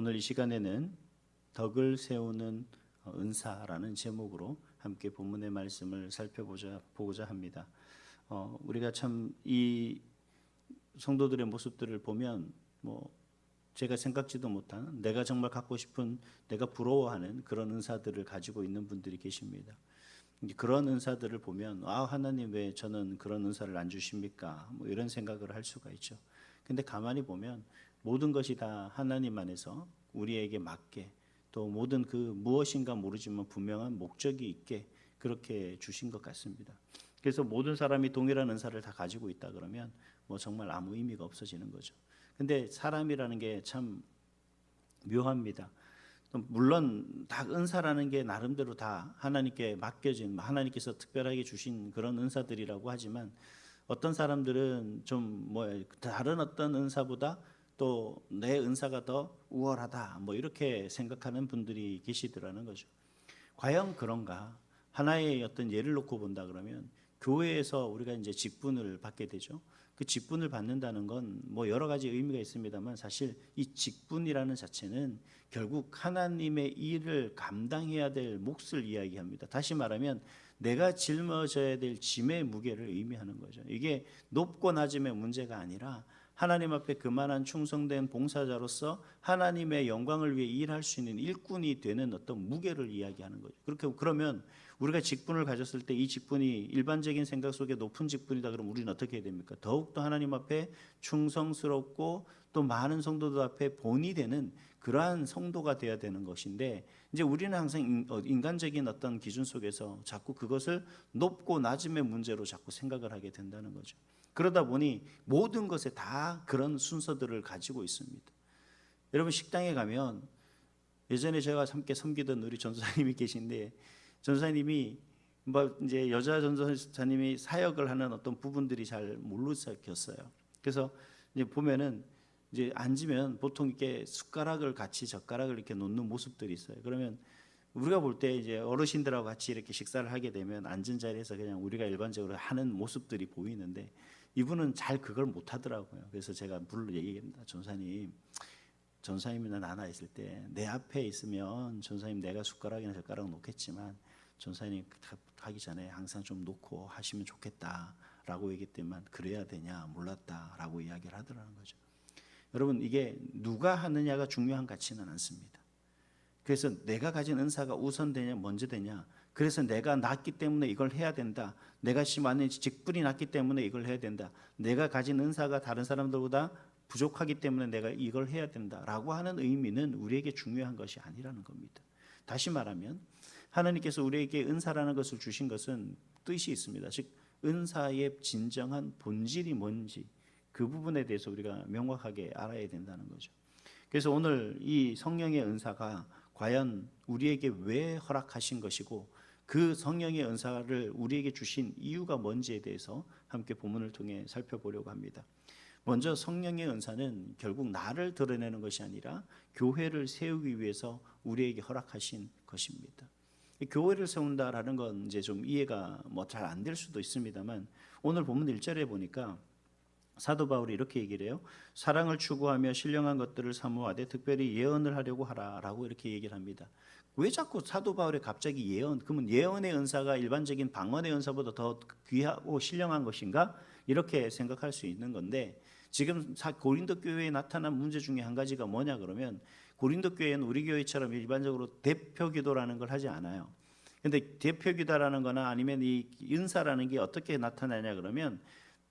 오늘 이 시간에는 덕을 세우는 은사라는 제목으로 함께 본문의 말씀을 살펴보고자 합니다. 우리가 참 이 성도들의 모습들을 보면 제가 생각지도 못한, 내가 정말 갖고 싶은, 내가 부러워하는 그런 은사들을 가지고 있는 분들이 계십니다. 그런 은사들을 보면 하나님 왜 저는 그런 은사를 안 주십니까? 이런 생각을 할 수가 있죠. 근데 가만히 보면 모든 것이 다 하나님 안에서 우리에게 맞게, 또 모든 그 무엇인가 모르지만 분명한 목적이 있게 그렇게 주신 것 같습니다. 그래서 모든 사람이 동일한 은사를 다 가지고 있다 그러면 정말 아무 의미가 없어지는 거죠. 근데 사람이라는 게 참 묘합니다. 물론 다 은사라는 게 나름대로 다 하나님께 맡겨진, 하나님께서 특별하게 주신 그런 은사들이라고 하지만, 어떤 사람들은 좀 다른 어떤 은사보다 또 내 은사가 더 우월하다 이렇게 생각하는 분들이 계시더라는 거죠. 과연 그런가? 하나의 어떤 예를 놓고 본다 그러면, 교회에서 우리가 이제 직분을 받게 되죠. 그 직분을 받는다는 건 여러 가지 의미가 있습니다만, 사실 이 직분이라는 자체는 결국 하나님의 일을 감당해야 될 몫을 이야기합니다. 다시 말하면 내가 짊어져야 될 짐의 무게를 의미하는 거죠. 이게 높고 낮음의 문제가 아니라 하나님 앞에 그만한 충성된 봉사자로서 하나님의 영광을 위해 일할 수 있는 일꾼이 되는 어떤 무게를 이야기하는 거죠. 그러면 우리가 직분을 가졌을 때 이 직분이 일반적인 생각 속에 높은 직분이다 그러면 우리는 어떻게 해야 됩니까? 더욱더 하나님 앞에 충성스럽고 또 많은 성도들 앞에 본이 되는 그러한 성도가 되어야 되는 것인데, 이제 우리는 항상 인간적인 어떤 기준 속에서 자꾸 그것을 높고 낮음의 문제로 자꾸 생각을 하게 된다는 거죠. 그러다 보니 모든 것에 다 그런 순서들을 가지고 있습니다. 여러분, 식당에 가면 예전에 제가 함께 섬기던 우리 전도사님이 계신데, 전도사님이 이제 여자 전도사님이 사역을 하는 어떤 부분들이 잘 모르셨어요. 그래서 이제 보면은 이제 앉으면 보통 이렇게 숟가락을 같이 젓가락을 이렇게 놓는 모습들이 있어요. 그러면 우리가 볼 때 이제 어르신들하고 같이 이렇게 식사를 하게 되면 앉은 자리에서 그냥 우리가 일반적으로 하는 모습들이 보이는데, 이분은 잘 그걸 못 하더라고요. 그래서 제가 물론 얘기합니다. 전사님이나 나나 있을 때 내 앞에 있으면 전사님 내가 숟가락이나 젓가락 놓겠지만, 전사님 하기 전에 항상 좀 놓고 하시면 좋겠다라고 얘기했더만, 그래야 되냐 몰랐다라고 이야기를 하더라는 거죠. 여러분, 이게 누가 하느냐가 중요한 가치는 않습니다. 그래서 내가 가진 은사가 우선되냐 먼저 되냐, 그래서 내가 낳기 때문에 이걸 해야 된다, 내가 심한 직분이 낳기 때문에 이걸 해야 된다, 내가 가진 은사가 다른 사람들보다 부족하기 때문에 내가 이걸 해야 된다라고 하는 의미는 우리에게 중요한 것이 아니라는 겁니다. 다시 말하면 하나님께서 우리에게 은사라는 것을 주신 것은 뜻이 있습니다. 즉 은사의 진정한 본질이 뭔지, 그 부분에 대해서 우리가 명확하게 알아야 된다는 거죠. 그래서 오늘 이 성령의 은사가 과연 우리에게 왜 허락하신 것이고, 그 성령의 은사를 우리에게 주신 이유가 뭔지에 대해서 함께 본문을 통해 살펴보려고 합니다. 먼저 성령의 은사는 결국 나를 드러내는 것이 아니라 교회를 세우기 위해서 우리에게 허락하신 것입니다. 교회를 세운다라는 건 이제 좀 이해가 잘 안 될 수도 있습니다만, 오늘 본문 1절에 보니까 사도 바울이 이렇게 얘기를 해요. 사랑을 추구하며 신령한 것들을 사모하되 특별히 예언을 하려고 하라라고 이렇게 얘기를 합니다. 왜 자꾸 사도 바울이 갑자기 예언, 그러면 예언의 은사가 일반적인 방언의 은사보다 더 귀하고 신령한 것인가? 이렇게 생각할 수 있는 건데, 지금 고린도 교회에 나타난 문제 중에 한 가지가 뭐냐 그러면, 고린도 교회는 우리 교회처럼 일반적으로 대표 기도라는 걸 하지 않아요. 근데 대표 기도라는 거나 아니면 이 은사라는 게 어떻게 나타나냐 그러면,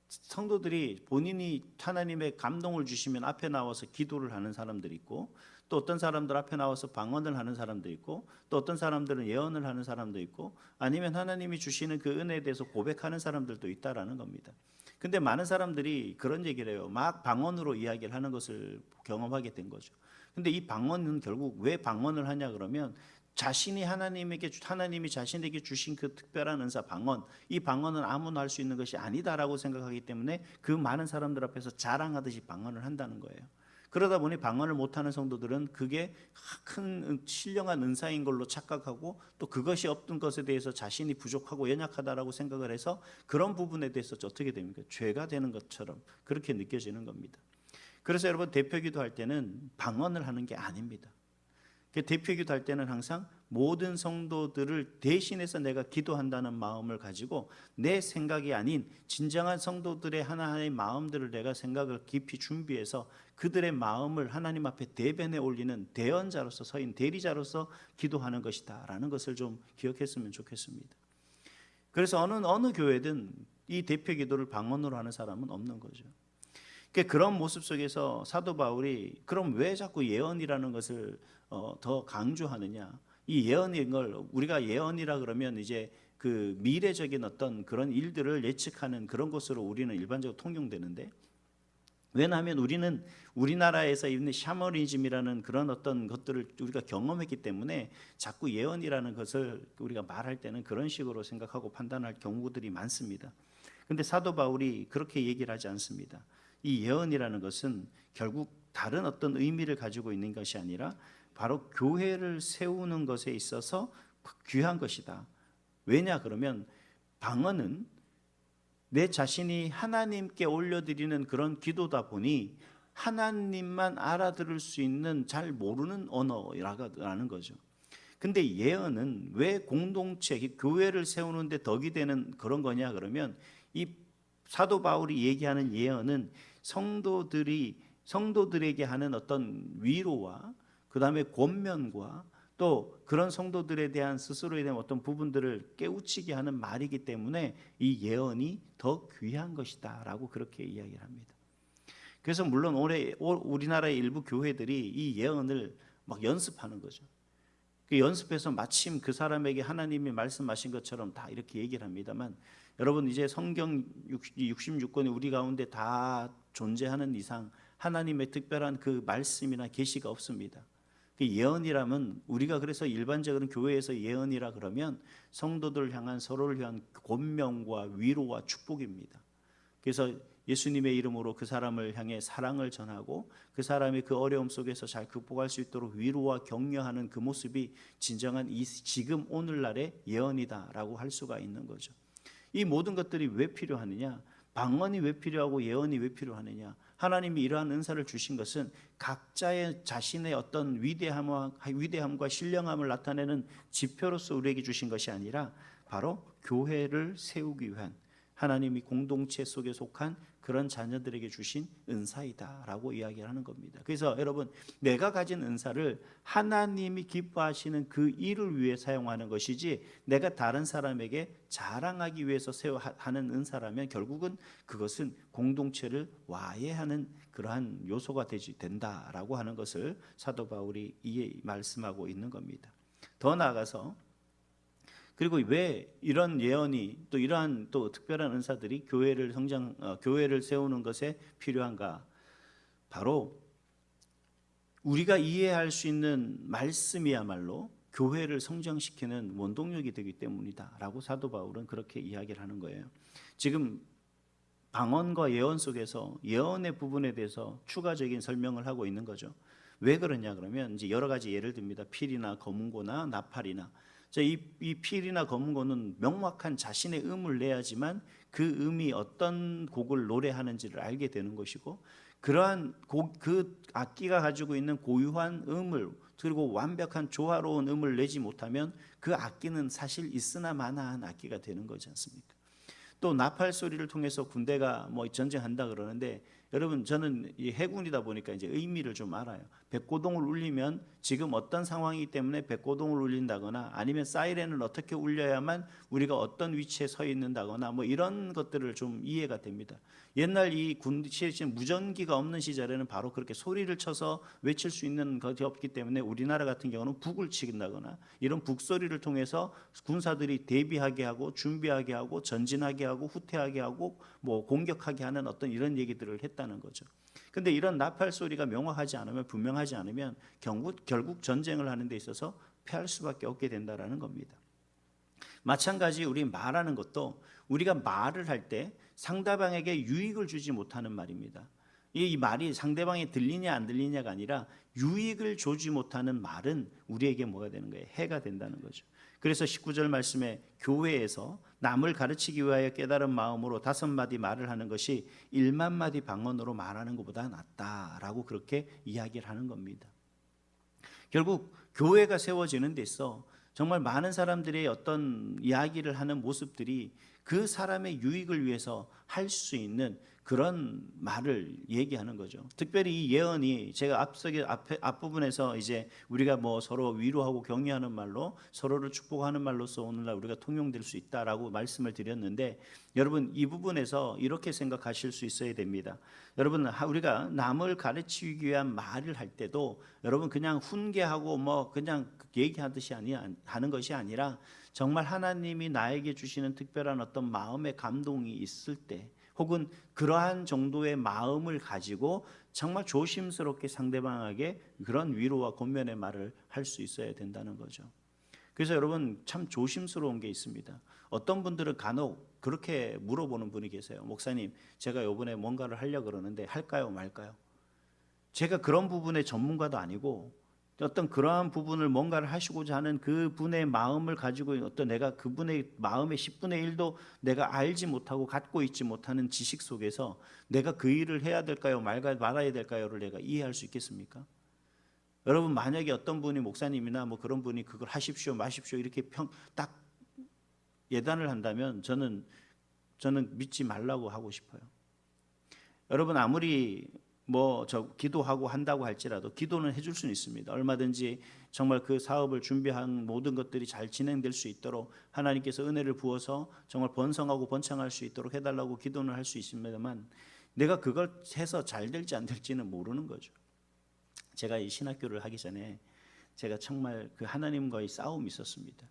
성도들이 본인이 하나님의 감동을 주시면 앞에 나와서 기도를 하는 사람들이 있고, 또 어떤 사람들 앞에 나와서 방언을 하는 사람도 있고, 또 어떤 사람들은 예언을 하는 사람도 있고, 아니면 하나님이 주시는 그 은혜에 대해서 고백하는 사람들도 있다라는 겁니다. 근데 많은 사람들이 그런 얘기를 해요. 막 방언으로 이야기를 하는 것을 경험하게 된 거죠. 근데 이 방언은 결국 왜 방언을 하냐 그러면, 하나님이 자신에게 주신 그 특별한 은사 방언, 이 방언은 아무나 할 수 있는 것이 아니다라고 생각하기 때문에 그 많은 사람들 앞에서 자랑하듯이 방언을 한다는 거예요. 그러다 보니 방언을 못하는 성도들은 그게 큰 신령한 은사인 걸로 착각하고, 또 그것이 없던 것에 대해서 자신이 부족하고 연약하다라고 생각을 해서 그런 부분에 대해서 어떻게 됩니까? 죄가 되는 것처럼 그렇게 느껴지는 겁니다. 그래서 여러분 대표기도 할 때는 방언을 하는 게 아닙니다. 대표기도 할 때는 항상 모든 성도들을 대신해서 내가 기도한다는 마음을 가지고 내 생각이 아닌 진정한 성도들의 하나하나의 마음들을 내가 생각을 깊이 준비해서 그들의 마음을 하나님 앞에 대변해 올리는 대언자로서 서인 대리자로서 기도하는 것이다 라는 것을 좀 기억했으면 좋겠습니다. 그래서 어느 교회든 이 대표기도를 방언으로 하는 사람은 없는 거죠. 그런 모습 속에서 사도 바울이 그럼 왜 자꾸 예언이라는 것을 더 강조하느냐? 이 예언인 걸 우리가 예언이라 그러면 이제 그 미래적인 어떤 그런 일들을 예측하는 그런 것으로 우리는 일반적으로 통용되는데, 왜냐하면 우리는 우리나라에서 있는 샤머니즘이라는 그런 어떤 것들을 우리가 경험했기 때문에 자꾸 예언이라는 것을 우리가 말할 때는 그런 식으로 생각하고 판단할 경우들이 많습니다. 근데 사도 바울이 그렇게 얘기를 하지 않습니다. 이 예언이라는 것은 결국 다른 어떤 의미를 가지고 있는 것이 아니라 바로 교회를 세우는 것에 있어서 귀한 것이다. 왜냐 그러면 방언은 내 자신이 하나님께 올려드리는 그런 기도다 보니 하나님만 알아들을 수 있는 잘 모르는 언어라는 거죠. 근데 예언은 왜 공동체, 교회를 세우는데 덕이 되는 그런 거냐 그러면 이 사도 바울이 얘기하는 예언은 성도들에게 하는 어떤 위로와 그 다음에 권면과 또 그런 성도들에 대한 스스로에 대한 어떤 부분들을 깨우치게 하는 말이기 때문에 이 예언이 더 귀한 것이다 라고 그렇게 이야기를 합니다. 그래서 물론 우리나라의 일부 교회들이 이 예언을 막 연습하는 거죠. 그 연습해서 마침 그 사람에게 하나님이 말씀하신 것처럼 다 이렇게 얘기를 합니다만, 여러분 이제 성경 66권이 우리 가운데 다 존재하는 이상 하나님의 특별한 그 말씀이나 계시가 없습니다. 그 예언이라면 우리가 그래서 일반적으로 교회에서 예언이라 그러면 성도들 향한 서로를 향한 권면과 위로와 축복입니다. 그래서 예수님의 이름으로 그 사람을 향해 사랑을 전하고 그 사람이 그 어려움 속에서 잘 극복할 수 있도록 위로와 격려하는 그 모습이 진정한 이 지금 오늘날의 예언이다라고 할 수가 있는 거죠. 이 모든 것들이 왜 필요하느냐? 방언이 왜 필요하고 예언이 왜 필요하느냐? 하나님이 이러한 은사를 주신 것은 각자의 자신의 어떤 위대함과 신령함을 나타내는 지표로서 우리에게 주신 것이 아니라 바로 교회를 세우기 위한 하나님이 공동체 속에 속한 그런 자녀들에게 주신 은사이다라고 이야기를 하는 겁니다. 그래서 여러분, 내가 가진 은사를 하나님이 기뻐하시는 그 일을 위해 사용하는 것이지 내가 다른 사람에게 자랑하기 위해서 하는 은사라면 결국은 그것은 공동체를 와해하는 그러한 요소가 된다라고 하는 것을 사도 바울이 말씀하고 있는 겁니다. 더 나아가서 그리고 왜 이런 예언이 또 이러한 또 특별한 은사들이 교회를 세우는 것에 필요한가? 바로 우리가 이해할 수 있는 말씀이야말로 교회를 성장시키는 원동력이 되기 때문이다라고 사도 바울은 그렇게 이야기를 하는 거예요. 지금 방언과 예언 속에서 예언의 부분에 대해서 추가적인 설명을 하고 있는 거죠. 왜 그러냐 그러면 이제 여러 가지 예를 듭니다. 필이나 검은고나 나팔이나. 이 필이나 검은고는 명확한 자신의 음을 내야지만 그 음이 어떤 곡을 노래하는지를 알게 되는 것이고, 그러한 그 악기가 가지고 있는 고유한 음을 그리고 완벽한 조화로운 음을 내지 못하면 그 악기는 사실 있으나 마나한 악기가 되는 거지 않습니까? 또 나팔 소리를 통해서 군대가 뭐 전쟁한다 그러는데, 여러분 저는 이 해군이다 보니까 이제 의미를 좀 알아요. 백고동을 울리면 지금 어떤 상황이기 때문에 백고동을 울린다거나 아니면 사이렌을 어떻게 울려야만 우리가 어떤 위치에 서 있는다거나 뭐 이런 것들을 좀 이해가 됩니다. 옛날 이 군시에 무전기가 없는 시절에는 바로 그렇게 소리를 쳐서 외칠 수 있는 것이 없기 때문에 우리나라 같은 경우는 북을 치긴다거나 이런 북소리를 통해서 군사들이 대비하게 하고 준비하게 하고 전진하게 하고 후퇴하게 하고 뭐 공격하게 하는 어떤 이런 얘기들을 했다는 거죠. 근데 이런 나팔 소리가 명확하지 않으면, 분명하지 않으면 결국 전쟁을 하는 데 있어서 패할 수밖에 없게 된다라는 겁니다. 마찬가지 우리 말하는 것도 우리가 말을 할 때 상대방에게 유익을 주지 못하는 말입니다. 이 말이 상대방에 들리냐 안 들리냐가 아니라 유익을 주지 못하는 말은 우리에게 뭐가 되는 거예요? 해가 된다는 거죠. 그래서 19절 말씀에 교회에서 남을 가르치기 위하여 깨달은 마음으로 5마디 말을 하는 것이 1만 마디 방언으로 말하는 것보다 낫다라고 그렇게 이야기를 하는 겁니다. 결국 교회가 세워지는 데 있어 정말 많은 사람들의 어떤 이야기를 하는 모습들이 그 사람의 유익을 위해서 할 수 있는 그런 말을 얘기하는 거죠. 특별히 이 예언이 제가 앞부분에서 이제 우리가 뭐 서로 위로하고 격려하는 말로 서로를 축복하는 말로서 오늘날 우리가 통용될 수 있다라고 말씀을 드렸는데, 여러분 이 부분에서 이렇게 생각하실 수 있어야 됩니다. 여러분 우리가 남을 가르치기 위한 말을 할 때도 여러분 그냥 훈계하고 뭐 그냥 얘기하듯이 하는 것이 아니라 정말 하나님이 나에게 주시는 특별한 어떤 마음의 감동이 있을 때, 혹은 그러한 정도의 마음을 가지고 정말 조심스럽게 상대방에게 그런 위로와 권면의 말을 할 수 있어야 된다는 거죠. 그래서 여러분 참 조심스러운 게 있습니다. 어떤 분들은 간혹 그렇게 물어보는 분이 계세요. 목사님, 제가 이번에 뭔가를 하려고 그러는데 할까요 말까요? 제가 그런 부분의 전문가도 아니고 어떤 그러한 부분을 뭔가를 하시고자 하는 그 분의 마음을 가지고 어떤 내가 그분의 마음의 10분의 1도 내가 알지 못하고 갖고 있지 못하는 지식 속에서 내가 그 일을 해야 될까요 말아야 될까요를 내가 이해할 수 있겠습니까? 여러분 만약에 어떤 분이 목사님이나 뭐 그런 분이 그걸 하십시오 마십시오 이렇게 딱 예단을 한다면 저는 믿지 말라고 하고 싶어요. 여러분 아무리 뭐 기도하고 한다고 할지라도 기도는 해줄 수는 있습니다. 얼마든지 정말 그 사업을 준비한 모든 것들이 잘 진행될 수 있도록 하나님께서 은혜를 부어서 정말 번성하고 번창할 수 있도록 해달라고 기도는 할 수 있습니다만, 내가 그걸 해서 잘 될지 안 될지는 모르는 거죠. 제가 이 신학교를 하기 전에 제가 정말 그 하나님과의 싸움이 있었습니다.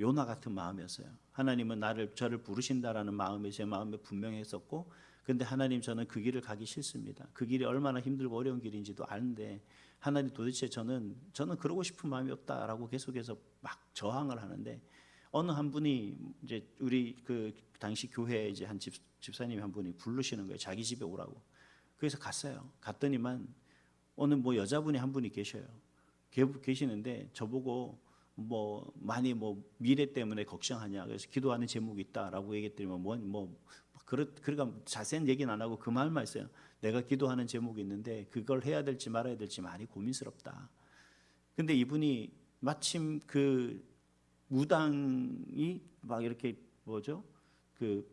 요나 같은 마음이었어요. 하나님은 저를 부르신다라는 마음이 제 마음에 분명했었고, 근데 하나님 저는 그 길을 가기 싫습니다. 그 길이 얼마나 힘들고 어려운 길인지도 아는데 하나님 도대체 저는 그러고 싶은 마음이 없다라고 계속해서 막 저항을 하는데, 어느 한 분이 이제 우리 그 당시 교회에 이제 한 집사님 한 분이 부르시는 거예요. 자기 집에 오라고. 그래서 갔어요. 갔더니만 어느 뭐 여자분이 한 분이 계시는데 저보고 뭐 많이 뭐 미래 때문에 걱정하냐, 그래서 기도하는 제목이 있다라고 얘기했더니 그러니까 자세한 얘기는 안 하고 그 말만 했어요. 내가 기도하는 제목이 있는데 그걸 해야 될지 말아야 될지 많이 고민스럽다. 근데 이분이 마침 그 무당이 막 이렇게 그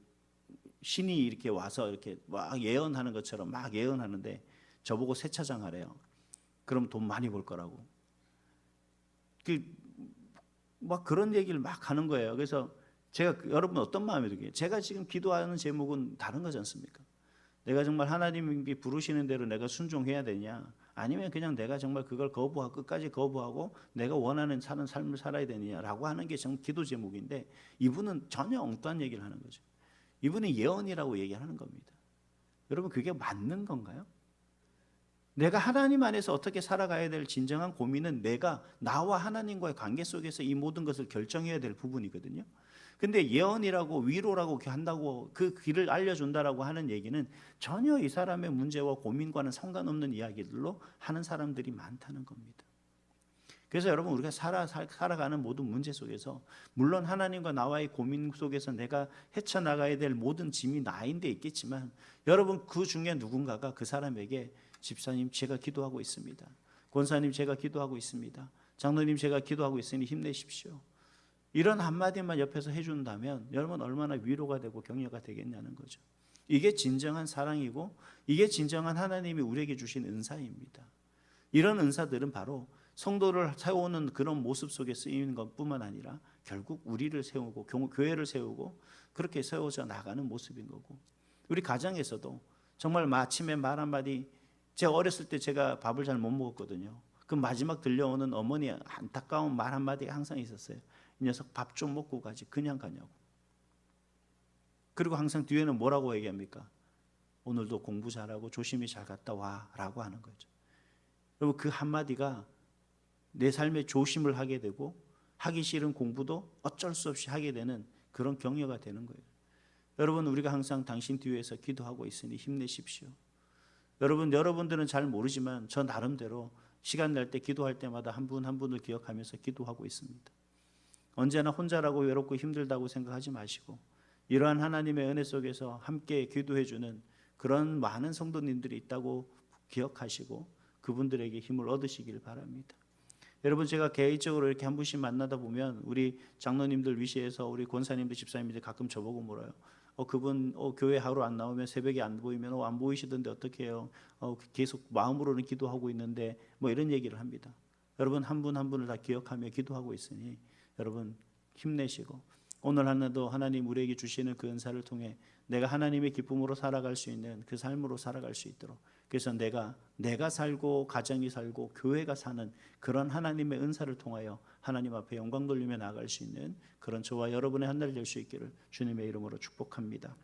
신이 이렇게 와서 이렇게 막 예언하는 것처럼 막 예언하는데 저보고 세차장 하래요. 그럼 돈 많이 벌 거라고. 막 그런 얘기를 막 하는 거예요. 그래서 제가 여러분 어떤 마음이 들게요? 제가 지금 기도하는 제목은 다른 거지 않습니까? 내가 정말 하나님이 부르시는 대로 내가 순종해야 되냐, 아니면 그냥 내가 정말 그걸 끝까지 거부하고 내가 원하는 사는 삶을 살아야 되느냐라고 하는 게 정말 기도 제목인데, 이분은 전혀 엉뚱한 얘기를 하는 거죠. 이분이 예언이라고 얘기하는 겁니다. 여러분 그게 맞는 건가요? 내가 하나님 안에서 어떻게 살아가야 될 진정한 고민은 나와 하나님과의 관계 속에서 이 모든 것을 결정해야 될 부분이거든요. 근데 예언이라고 위로라고 한다고 그 길을 알려준다라고 하는 얘기는 전혀 이 사람의 문제와 고민과는 상관없는 이야기들로 하는 사람들이 많다는 겁니다. 그래서 여러분 우리가 살아가는 모든 문제 속에서 물론 하나님과 나와의 고민 속에서 내가 헤쳐나가야 될 모든 짐이 나인데 있겠지만, 여러분 그 중에 누군가가 그 사람에게 집사님 제가 기도하고 있습니다, 권사님 제가 기도하고 있습니다, 장로님 제가 기도하고 있으니 힘내십시오, 이런 한마디만 옆에서 해준다면 여러분 얼마나 위로가 되고 격려가 되겠냐는 거죠. 이게 진정한 사랑이고 이게 진정한 하나님이 우리에게 주신 은사입니다. 이런 은사들은 바로 성도를 세우는 그런 모습 속에 쓰이는 것뿐만 아니라 결국 우리를 세우고 교회를 세우고 그렇게 세워져 나가는 모습인 거고, 우리 가정에서도 정말 아침에 말 한마디, 제가 어렸을 때 제가 밥을 잘 못 먹었거든요. 그 마지막 들려오는 어머니의 안타까운 말 한마디가 항상 있었어요. 이 녀석 밥 좀 먹고 가지 그냥 가냐고. 그리고 항상 뒤에는 뭐라고 얘기합니까? 오늘도 공부 잘하고 조심히 잘 갔다 와 라고 하는 거죠. 여러분 그 한마디가 내 삶에 조심을 하게 되고 하기 싫은 공부도 어쩔 수 없이 하게 되는 그런 격려가 되는 거예요. 여러분 우리가 항상 당신 뒤에서 기도하고 있으니 힘내십시오. 여러분들은 잘 모르지만 저 나름대로 시간 날 때 기도할 때마다 한 분 한 분을 기억하면서 기도하고 있습니다. 언제나 혼자라고 외롭고 힘들다고 생각하지 마시고 이러한 하나님의 은혜 속에서 함께 기도해 주는 그런 많은 성도님들이 있다고 기억하시고 그분들에게 힘을 얻으시길 바랍니다. 여러분, 제가 개인적으로 이렇게 한 분씩 만나다 보면 우리 장로님들 위시에서 우리 권사님들 집사님들 가끔 저보고 물어요. 그분 교회 하루 안 나오면 새벽에 안 보이면 안 보이시던데 어떻게 해요? 계속 마음으로는 기도하고 있는데 뭐 이런 얘기를 합니다. 여러분, 한 분 한 분을 다 기억하며 기도하고 있으니 여러분 힘내시고 오늘 하나도 하나님 우리에게 주시는 그 은사를 통해 내가 하나님의 기쁨으로 살아갈 수 있는 그 삶으로 살아갈 수 있도록, 그래서 내가 살고 가정이 살고 교회가 사는 그런 하나님의 은사를 통하여 하나님 앞에 영광 돌리며 나아갈 수 있는 그런 저와 여러분의 한 날 될 수 있기를 주님의 이름으로 축복합니다.